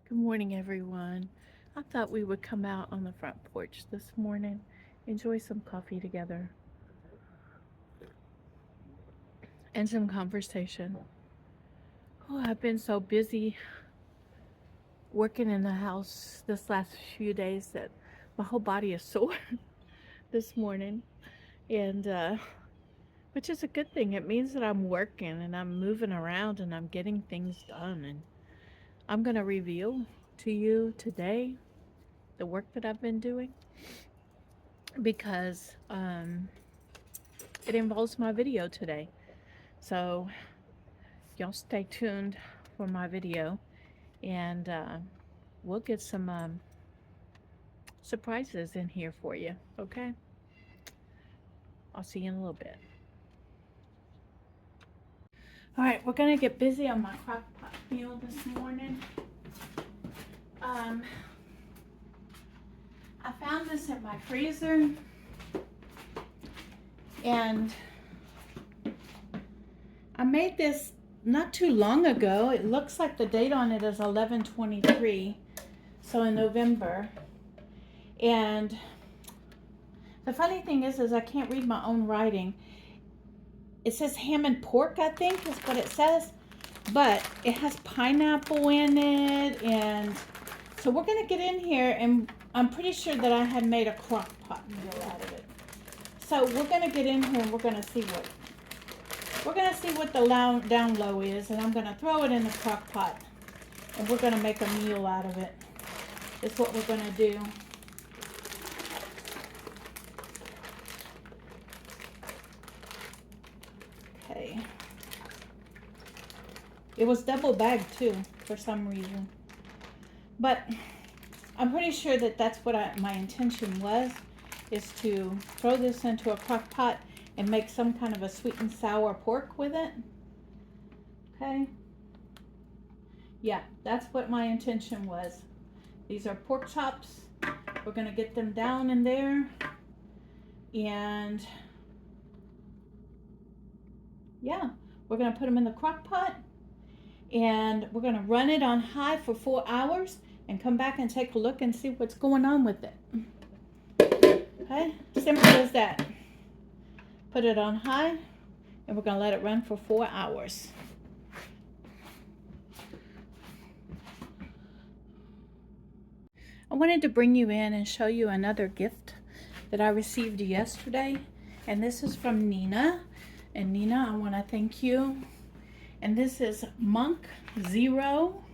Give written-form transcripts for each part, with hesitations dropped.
Good morning, everyone. I thought we would come out on the front porch this morning, enjoy some coffee together, and some conversation. Oh, I've been so busy working in the house this last few days that my whole body is sore this morning, and which is a good thing. It means that I'm working and I'm moving around and I'm getting things done. And I'm going to reveal to you today the work that I've been doing because it involves my video today. So, y'all stay tuned for my video and we'll get some surprises in here for you. Okay? I'll see you in a little bit. All right, we're going to get busy on my crock pot meal this morning. I found this in my freezer and I made this not too long ago. It looks like the date on it is 11/23, so in November. And the funny thing is I can't read my own writing. It says ham and pork, I think is what it says, but it has pineapple in it, and so we're gonna get in here, and I'm pretty sure that I had made a crock pot meal out of it. So we're gonna get in here and we're gonna see what the down low is, and I'm gonna throw it in the crock pot, and we're gonna make a meal out of it. That's what we're gonna do. Okay. It was double bagged too, for some reason. But I'm pretty sure that that's what my intention was, is to throw this into a crock pot and make some kind of a sweet and sour pork with it. Okay. Yeah, that's what my intention was. These are pork chops. We're gonna get them down in there. And yeah, we're gonna put them in the crock pot and we're gonna run it on high for 4 hours and come back and take a look and see what's going on with it. Okay, simple as that. Put it on high and we're gonna let it run for 4 hours. I wanted to bring you in and show you another gift that I received yesterday, and this is from Nina. And Nina, I want to thank you. And this is Monk Zero,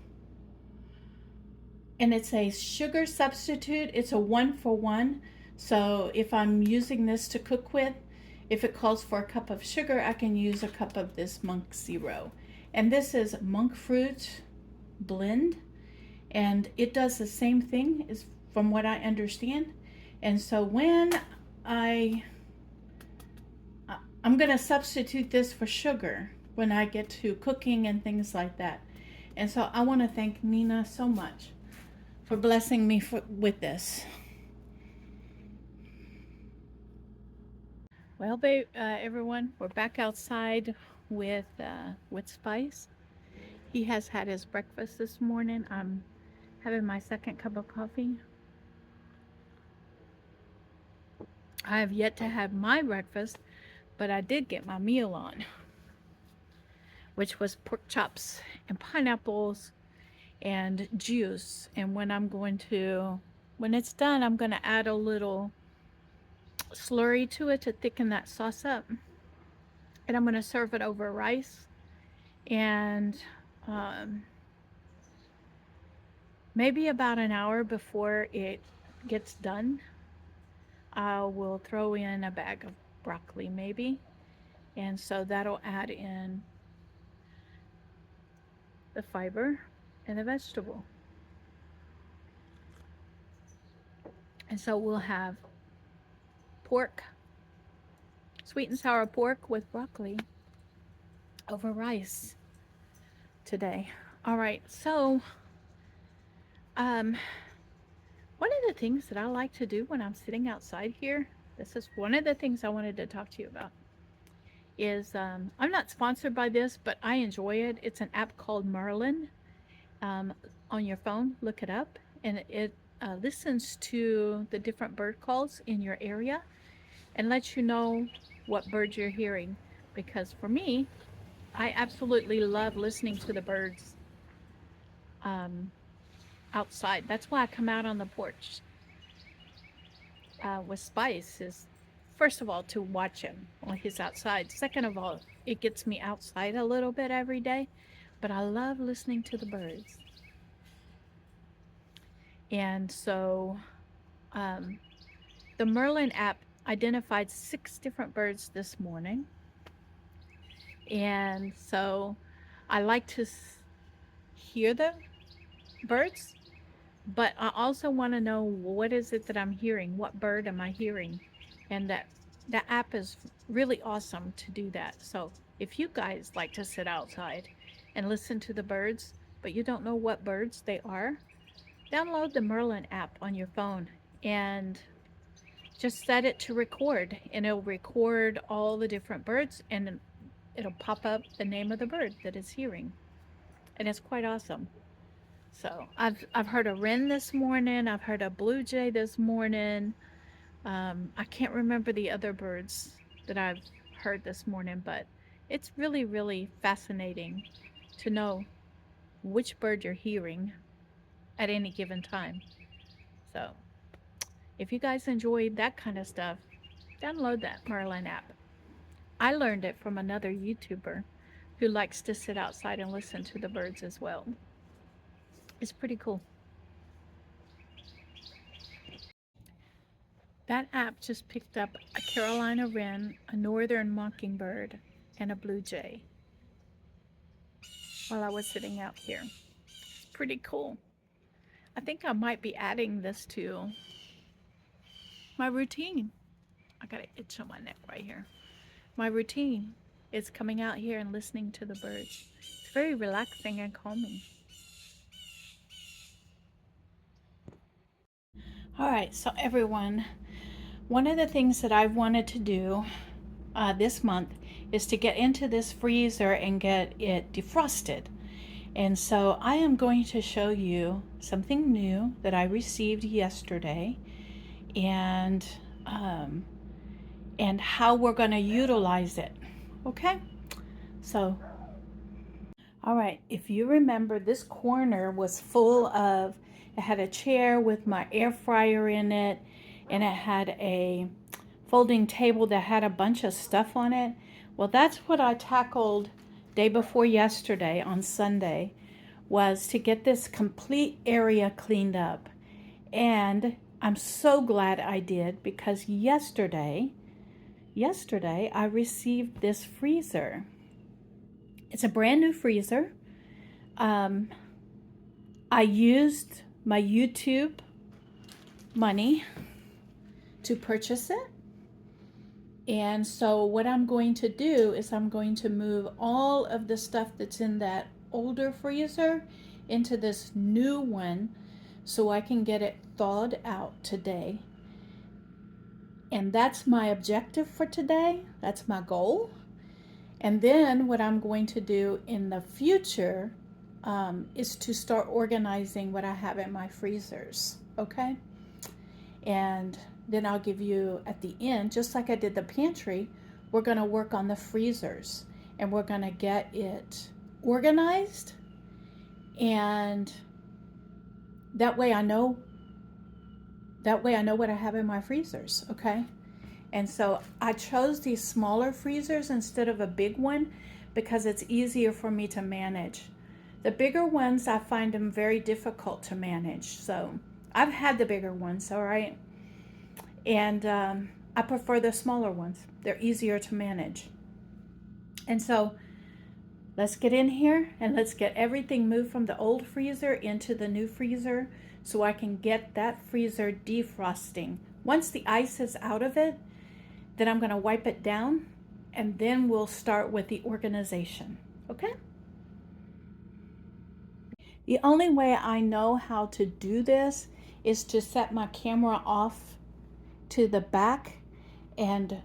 and it's a sugar substitute. It's a 1-for-1. So if I'm using this to cook with, if it calls for a cup of sugar, I can use a cup of this Monk Zero. And this is monk fruit blend, and it does the same thing as from what I understand. And so when I'm going to substitute this for sugar when I get to cooking and things like that. And so I want to thank Nina so much for blessing me with this. Well, everyone, we're back outside with Spice. He has had his breakfast this morning. I'm having my second cup of coffee. I have yet to have my breakfast, but I did get my meal on, which was pork chops and pineapples and juice. And when it's done, I'm going to add a little slurry to it to thicken that sauce up. And I'm going to serve it over rice. And maybe about an hour before it gets done, I will throw in a bag of broccoli maybe. And so that'll add in the fiber and the vegetable. And so we'll have pork, sweet and sour pork with broccoli over rice today. All right, so one of the things that I like to do when I'm sitting outside here, this is one of the things I wanted to talk to you about, is I'm not sponsored by this, but I enjoy it. It's an app called Merlin. On on your phone, look it up, and it listens to the different bird calls in your area and lets you know what birds you're hearing. Because for me, I absolutely love listening to the birds um, outside. That's why I come out on the porch with Spice. Is first of all to watch him while he's outside. Second of all, it gets me outside a little bit every day. But I love listening to the birds. And so um, the Merlin app identified 6 different birds this morning. And so I like to hear the birds, but I also want to know what is it that I'm hearing? What bird am I hearing? And that app is really awesome to do that. So if you guys like to sit outside and listen to the birds, but you don't know what birds they are, download the Merlin app on your phone and just set it to record, and it'll record all the different birds, and it'll pop up the name of the bird that it's hearing. And it's quite awesome. So I've heard a wren this morning. I've heard a blue jay this morning. I can't remember the other birds that I've heard this morning, but it's really, really fascinating to know which bird you're hearing at any given time. So if you guys enjoyed that kind of stuff, download that Merlin app. I learned it from another YouTuber who likes to sit outside and listen to the birds as well. It's pretty cool. That app just picked up a Carolina wren, a northern mockingbird, and a blue jay while I was sitting out here. It's pretty cool. I think I might be adding this to my routine. I got an itch on my neck right here. My routine is coming out here and listening to the birds. It's very relaxing and calming. All right, so everyone, one of the things that I've wanted to do this month is to get into this freezer and get it defrosted. And so I am going to show you something new that I received yesterday, and how we're going to utilize it. Okay, so all right, if you remember, this corner was full of, it had a chair with my air fryer in it, and it had a folding table that had a bunch of stuff on it. Well, that's what I tackled day before yesterday on Sunday, was to get this complete area cleaned up. And I'm so glad I did, because yesterday I received this freezer. It's a brand new freezer. I used my YouTube money to purchase it. And so what I'm going to do is I'm going to move all of the stuff that's in that older freezer into this new one so I can get it thawed out today. And that's my objective for today. That's my goal. And then what I'm going to do in the future is to start organizing what I have in my freezers, okay? And then I'll give you at the end, just like I did the pantry, we're going to work on the freezers, and we're going to get it organized, and that way I know what I have in my freezers, okay? And so I chose these smaller freezers instead of a big one because it's easier for me to manage. The bigger ones, I find them very difficult to manage. So I've had the bigger ones, all right? And I prefer the smaller ones. They're easier to manage. And so let's get in here and let's get everything moved from the old freezer into the new freezer so I can get that freezer defrosting. Once the ice is out of it, then I'm going to wipe it down, and then we'll start with the organization, okay? The only way I know how to do this is to set my camera off to the back and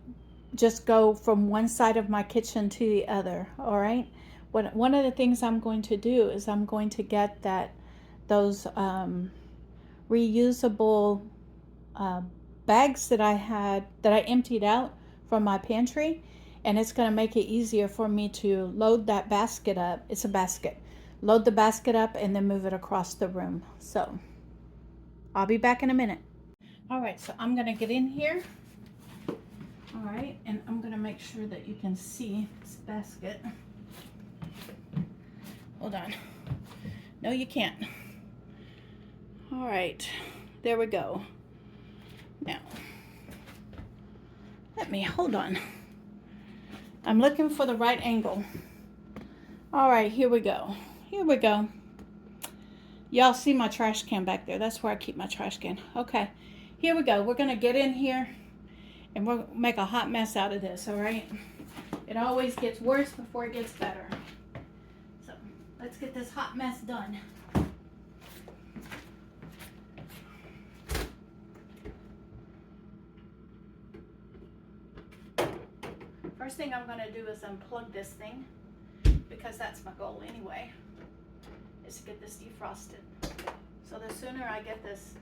just go from one side of my kitchen to the other, all right? One of the things I'm going to do is I'm going to get that those reusable bags that I emptied out from my pantry, and it's going to make it easier for me to load that basket up. It's a basket. Load the basket up and then move it across the room. So I'll be back in a minute. All right, so I'm going to get in here. All right, and I'm going to make sure that you can see this basket. Hold on. No, you can't. All right, there we go. Now, hold on. I'm looking for the right angle. All right, here we go. Here we go. Y'all see my trash can back there. That's where I keep my trash can. Okay, here we go. We're gonna get in here and we'll make a hot mess out of this, all right? It always gets worse before it gets better. So let's get this hot mess done. First thing I'm gonna do is unplug this thing, because that's my goal anyway, is to get this defrosted. So the sooner I get this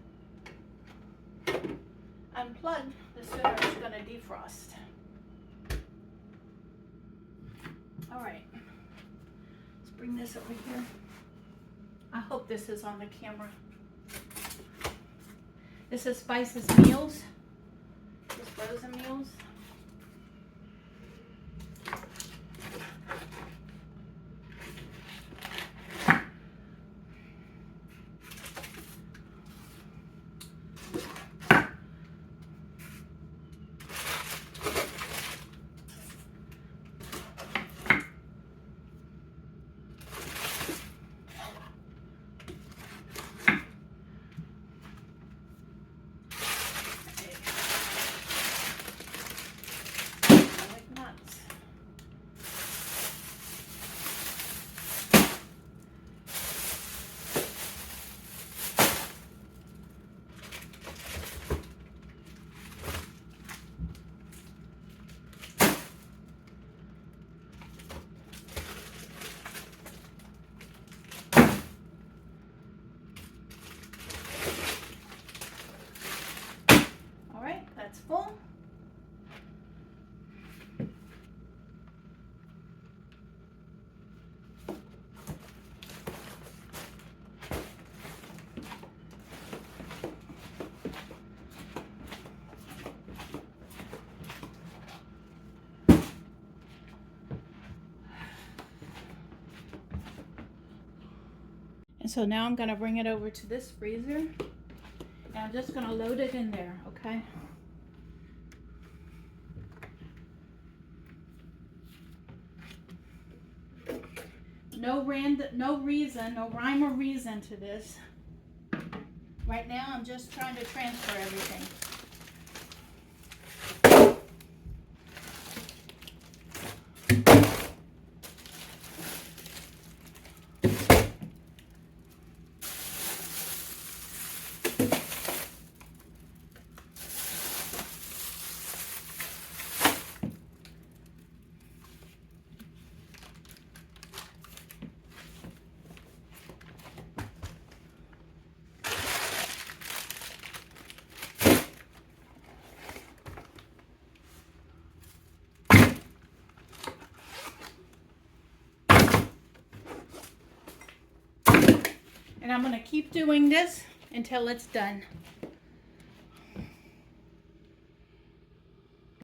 unplugged, the sooner it's going to defrost. All right, let's bring this over here. I hope this is on the camera. This is Spice's Meals, just frozen meals. That's full. And so now I'm going to bring it over to this freezer, and I'm just going to load it in there, okay? No rhyme or reason to this. Right now, I'm just trying to transfer everything. And I'm going to keep doing this until it's done.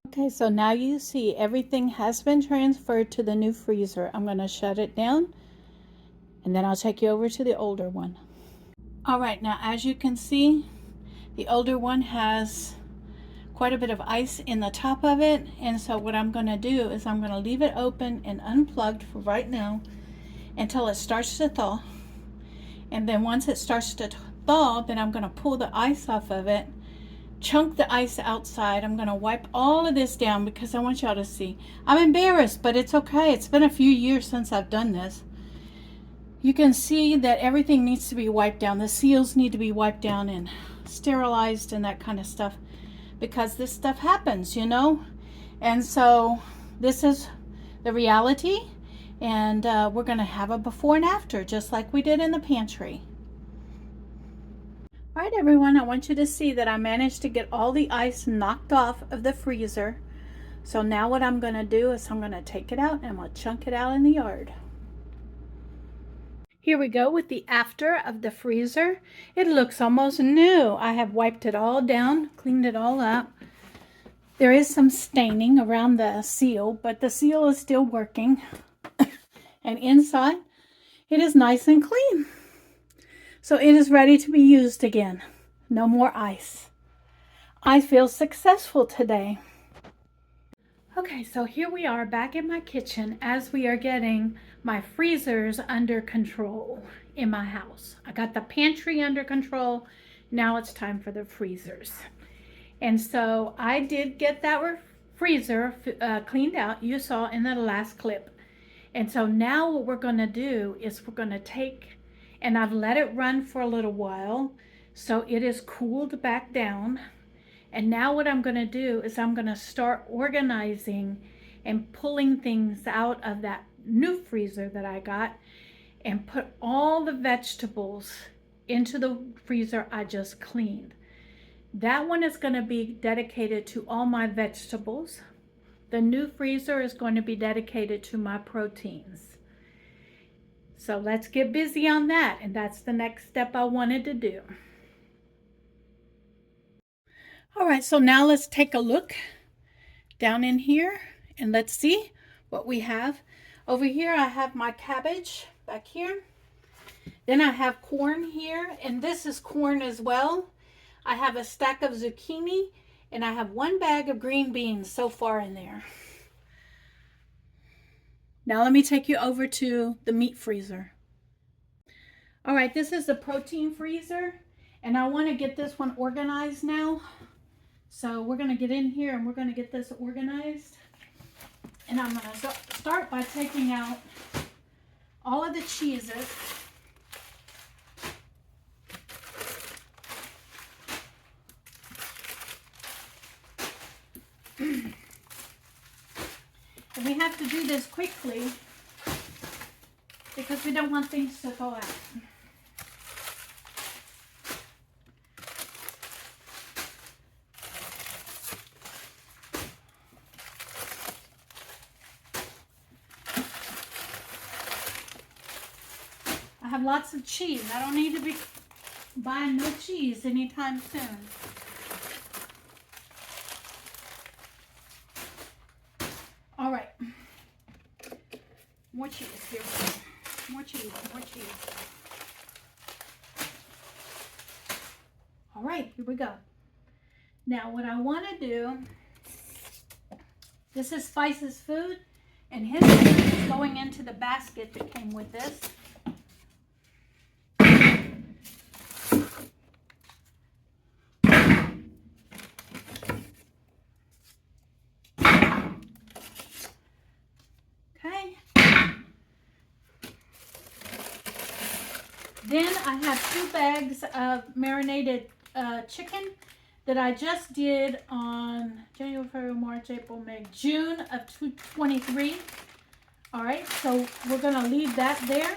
Okay, so now you see everything has been transferred to the new freezer. I'm going to shut it down, and then I'll take you over to the older one. All right, now as you can see, the older one has quite a bit of ice in the top of it. And so what I'm going to do is I'm going to leave it open and unplugged for right now until it starts to thaw. And then once it starts to thaw, then I'm going to pull the ice off of it, chunk the ice outside. I'm going to wipe all of this down because I want y'all to see. I'm embarrassed, but it's okay. It's been a few years since I've done this. You can see that everything needs to be wiped down. The seals need to be wiped down and sterilized and that kind of stuff, because this stuff happens, you know. And so this is the reality. And we're going to have a before and after, just like we did in the pantry. All right, everyone, I want you to see that I managed to get all the ice knocked off of the freezer. So now what I'm going to do is I'm going to take it out and I'm going to chunk it out in the yard. Here we go with the after of the freezer. It looks almost new. I have wiped it all down, cleaned it all up. There is some staining around the seal, but the seal is still working. And inside, it is nice and clean. So it is ready to be used again. No more ice. I feel successful today. Okay, so here we are back in my kitchen as we are getting my freezers under control in my house. I got the pantry under control. Now it's time for the freezers. And so I did get that freezer cleaned out, you saw in the last clip. And so now what we're going to do is we're going to take, and I've let it run for a little while, so it is cooled back down. And now what I'm going to do is I'm going to start organizing and pulling things out of that new freezer that I got and put all the vegetables into the freezer I just cleaned. That one is going to be dedicated to all my vegetables. The new freezer is going to be dedicated to my proteins. So let's get busy on that, and that's the next step I wanted to do. All right, so now let's take a look down in here and let's see what we have. Over here I have my cabbage back here. Then I have corn here, and this is corn as well. I have a stack of zucchini, and I have one bag of green beans so far in there. Now let me take you over to the meat freezer. All right, this is the protein freezer, and I want to get this one organized now. So we're going to get in here and we're going to get this organized. And I'm going to start by taking out all of the cheeses. And we have to do this quickly because we don't want things to go out. I have lots of cheese. I don't need to be buying no cheese anytime soon. All right. More cheese here. More cheese, more cheese. All right, here we go. Now what I want to do, this is Spice's food, and his food is going into the basket that came with this. Then I have 2 bags of marinated chicken that I just did on January, February, March, April, May, June of 2023. All right, so we're going to leave that there.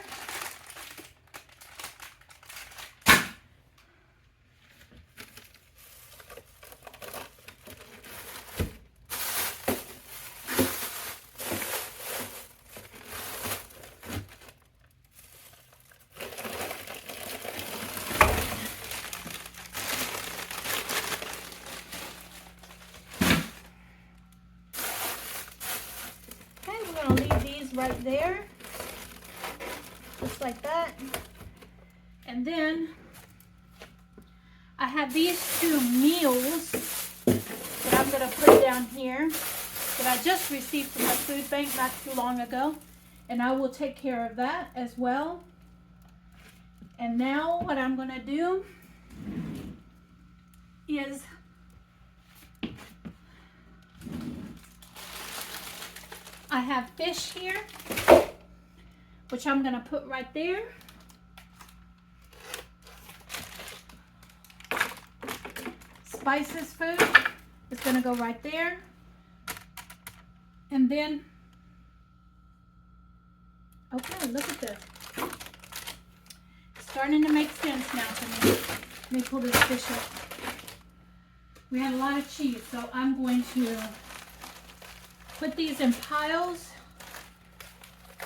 Right there, just like that. And then I have these 2 meals that I'm going to put down here that I just received from the food bank not too long ago, and I will take care of that as well. And now what I'm going to do is I have fish here, which I'm going to put right there. Spice's food is going to go right there. And then, okay, look at this. It's starting to make sense now to me. Let me pull this fish up. We had a lot of cheese, so I'm going to put these in piles.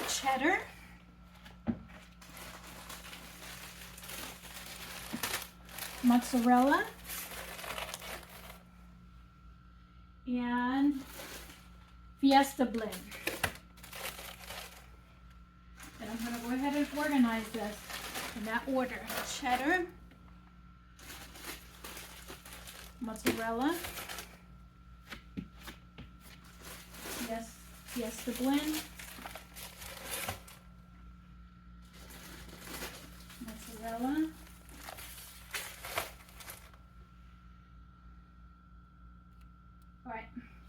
Cheddar. Mozzarella. And Fiesta blend. And I'm going to go ahead and organize this in that order. Cheddar. Mozzarella. Fiesta blend. Mozzarella. All right,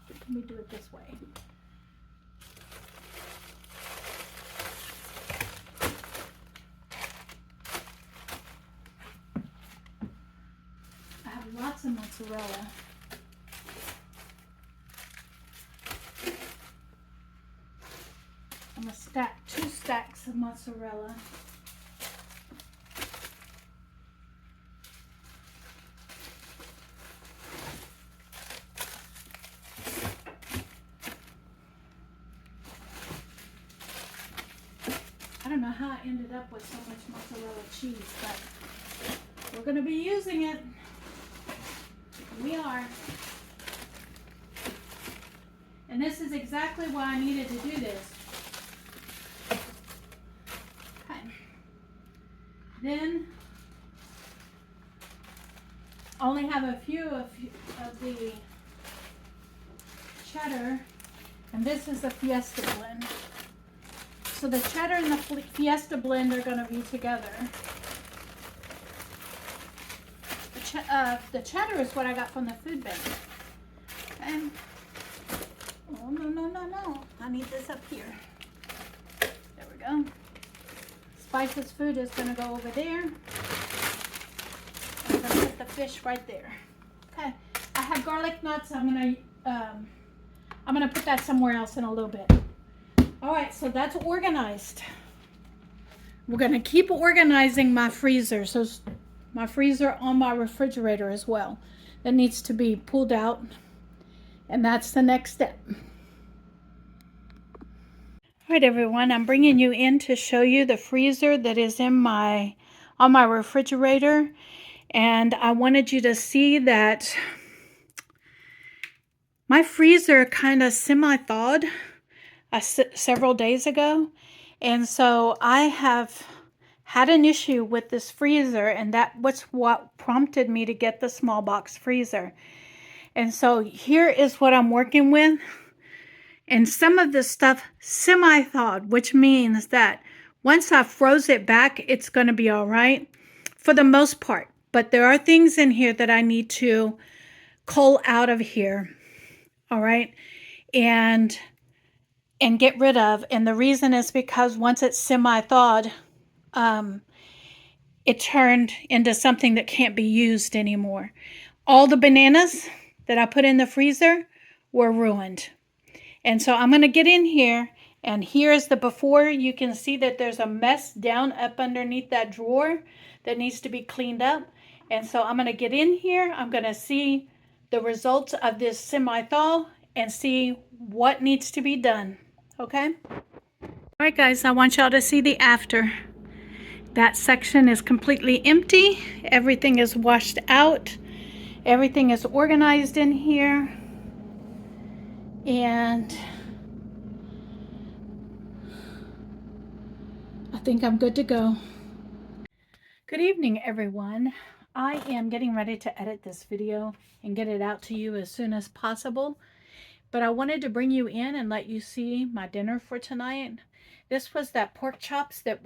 let me do it this way. I have lots of mozzarella. I'm gonna stack 2 stacks of mozzarella. I don't know how I ended up with so much mozzarella cheese, but we're going to be using it. We are. And this is exactly why I needed to do this. Okay. Then I only have a few of the cheddar, and this is the Fiesta blend. So the cheddar and the Fiesta blend are going to be together. The cheddar is what I got from the food bank. Okay. Oh, no. I need this up here. There we go. Spices food is going to go over there. I'm going to put the fish right there. Okay. I have garlic nuts. I'm going to put that somewhere else in a little bit. All right, so that's organized. We're going to keep organizing my freezer. So my freezer on my refrigerator as well. That needs to be pulled out. And that's the next step. All right, everyone, I'm bringing you in to show you the freezer that is on my refrigerator. And I wanted you to see that my freezer kind of semi-thawed several days ago, and so I have had an issue with this freezer, and that was what prompted me to get the small box freezer. And so here is what I'm working with, and some of this stuff semi-thawed, which means that once I froze it back, it's going to be all right for the most part. But there are things in here that I need to cull out of here, all right, and get rid of. And the reason is because once it's semi-thawed, it turned into something that can't be used anymore. All the bananas that I put in the freezer were ruined. And so I'm going to get in here, and here's the before. You can see that there's a mess down up underneath that drawer that needs to be cleaned up. And so I'm going to get in here. I'm going to see the results of this semi-thaw and see what needs to be done. Okay? All right, guys, I want y'all to see the after. That section is completely empty. Everything is washed out. Everything is organized in here. And I think I'm good to go. Good evening, everyone. I am getting ready to edit this video and get it out to you as soon as possible. But I wanted to bring you in and let you see my dinner for tonight. This was that pork chops that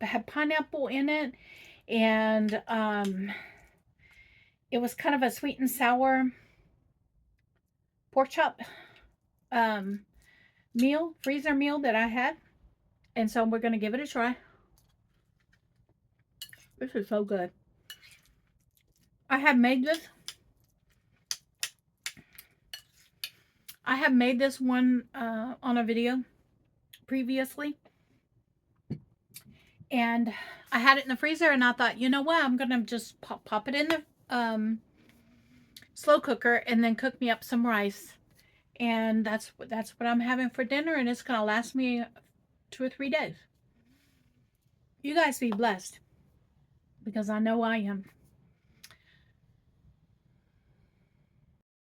had pineapple in it, and it was kind of a sweet and sour pork chop freezer meal that I had. And so we're going to give it a try. This is so good. I have made this one on a video previously, and I had it in the freezer, and I thought, you know what, I'm gonna just pop it in the slow cooker and then cook me up some rice, and that's what I'm having for dinner, and it's gonna last me 2 or 3 days. You guys be blessed, because I know I am.